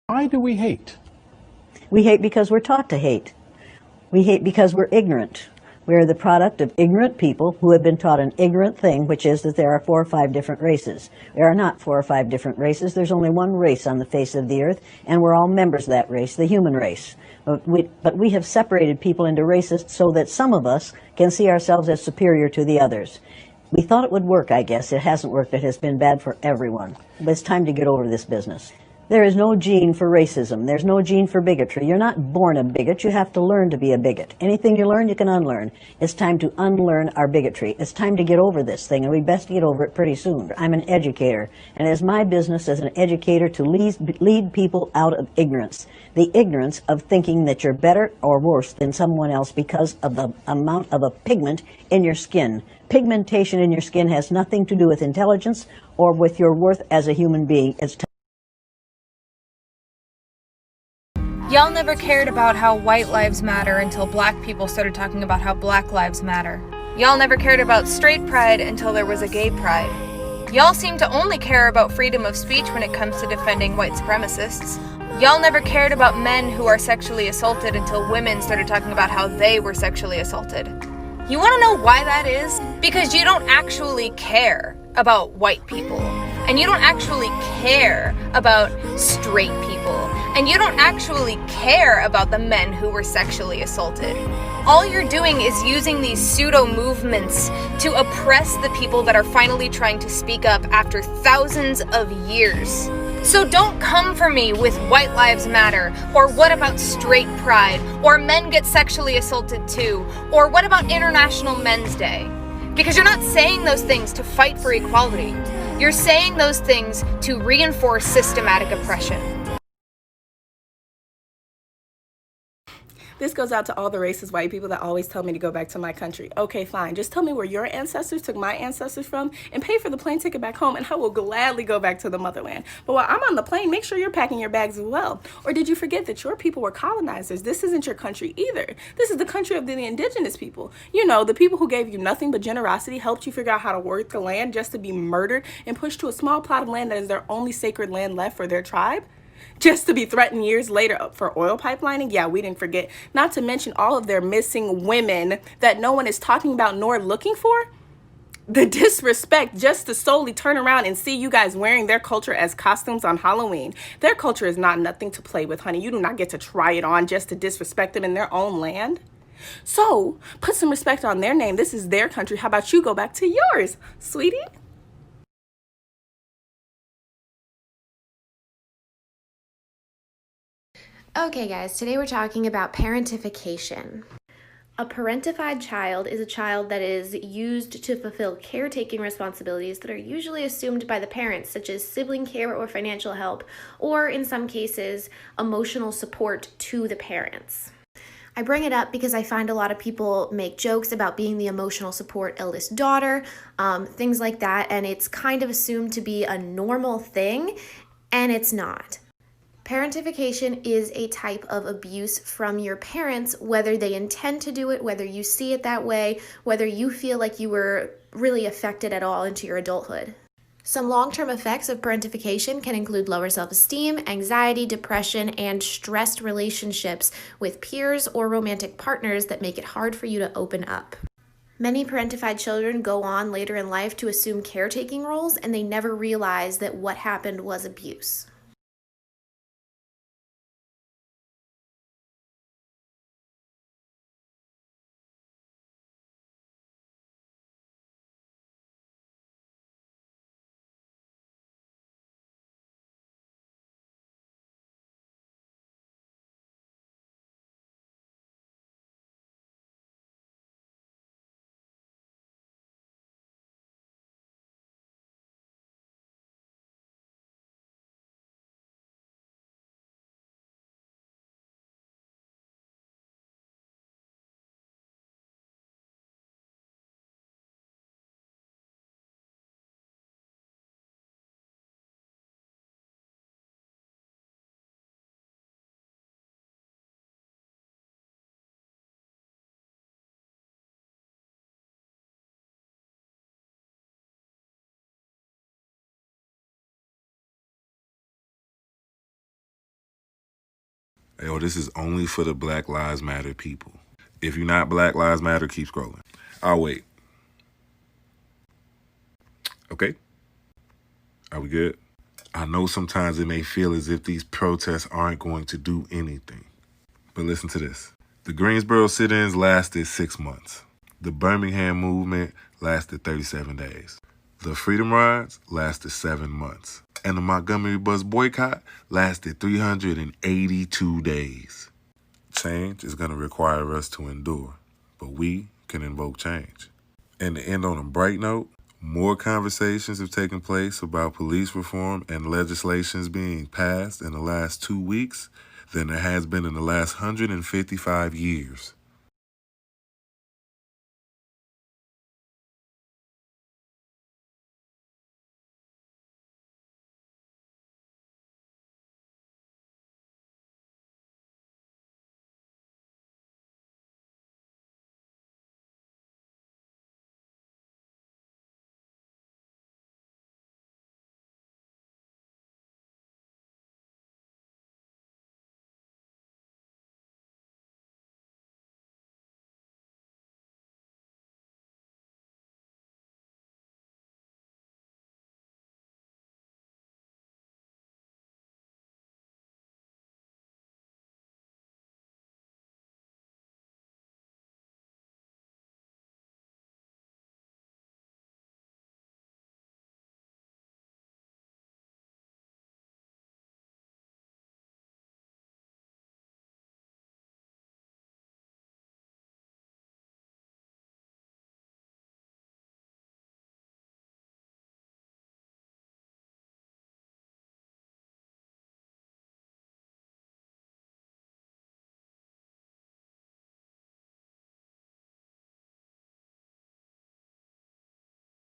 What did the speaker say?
Why do we hate? We hate because we're taught to hate. We hate because we're ignorant. We are the product of ignorant people who have been taught an ignorant thing, which is that there are 4 or 5 different races. There are not 4 or 5 different races. There's only one race on the face of the earth, and we're all members of that race, the human race. But we have separated people into races so that some of us can see ourselves as superior to the others. We thought it would work, I guess. It hasn't worked. It has been bad for everyone. But it's time to get over this business. There is no gene for racism. There's no gene for bigotry. You're not born a bigot. You have to learn to be a bigot. Anything you learn, you can unlearn. It's time to unlearn our bigotry. It's time to get over this thing, and we best get over it pretty soon. I'm an educator, and it is my business as an educator to lead people out of ignorance. The ignorance of thinking that you're better or worse than someone else because of the amount of a pigment in your skin. Pigmentation in your skin has nothing to do with intelligence or with your worth as a human being. It's Y'all never cared about how white lives matter until black people started talking about how black lives matter. Y'all never cared about straight pride until there was a gay pride. Y'all seem to only care about freedom of speech when it comes to defending white supremacists. Y'all never cared about men who are sexually assaulted until women started talking about how they were sexually assaulted. You want to know why that is? Because you don't actually care about white people. And you don't actually care about straight people. And you don't actually care about the men who were sexually assaulted. All you're doing is using these pseudo-movements to oppress the people that are finally trying to speak up after thousands of years. So don't come for me with white lives matter, or what about straight pride, or men get sexually assaulted too, or what about International Men's Day? Because you're not saying those things to fight for equality. You're saying those things to reinforce systematic oppression. This goes out to all the racist white people that always tell me to go back to my country. Okay, fine. Just tell me where your ancestors took my ancestors from and pay for the plane ticket back home, and I will gladly go back to the motherland. But while I'm on the plane, make sure you're packing your bags as well. Or did you forget that your people were colonizers? This isn't your country either. This is the country of the indigenous people. You know, the people who gave you nothing but generosity, helped you figure out how to work the land just to be murdered and pushed to a small plot of land that is their only sacred land left for their tribe, just to be threatened years later for oil pipelining. Yeah, we didn't forget. Not to mention all of their missing women that no one is talking about nor looking for. The disrespect just to solely turn around and see you guys wearing their culture as costumes on Halloween. Their culture is not nothing to play with, honey. You do not get to try it on just to disrespect them in their own land. So put some respect on their name. This is their country. How about you go back to yours, sweetie? Okay guys, today we're talking about parentification. A parentified child is a child that is used to fulfill caretaking responsibilities that are usually assumed by the parents, such as sibling care or financial help, or in some cases, emotional support to the parents. I bring it up because I find a lot of people make jokes about being the emotional support eldest daughter, things like that, and it's kind of assumed to be a normal thing, and it's not. Parentification is a type of abuse from your parents, whether they intend to do it, whether you see it that way, whether you feel like you were really affected at all into your adulthood. Some long-term effects of parentification can include lower self-esteem, anxiety, depression, and stressed relationships with peers or romantic partners that make it hard for you to open up. Many parentified children go on later in life to assume caretaking roles, and they never realize that what happened was abuse. Yo, this is only for the Black Lives Matter people. If you're not Black Lives Matter, keep scrolling. I'll wait. Okay? Are we good? I know sometimes it may feel as if these protests aren't going to do anything. But listen to this. The Greensboro sit-ins lasted 6 months. The Birmingham movement lasted 37 days. The Freedom Rides lasted 7 months. And the Montgomery bus boycott lasted 382 days. Change is going to require us to endure, but we can invoke change. And to end on a bright note, more conversations have taken place about police reform and legislations being passed in the last 2 weeks than there has been in the last 155 years.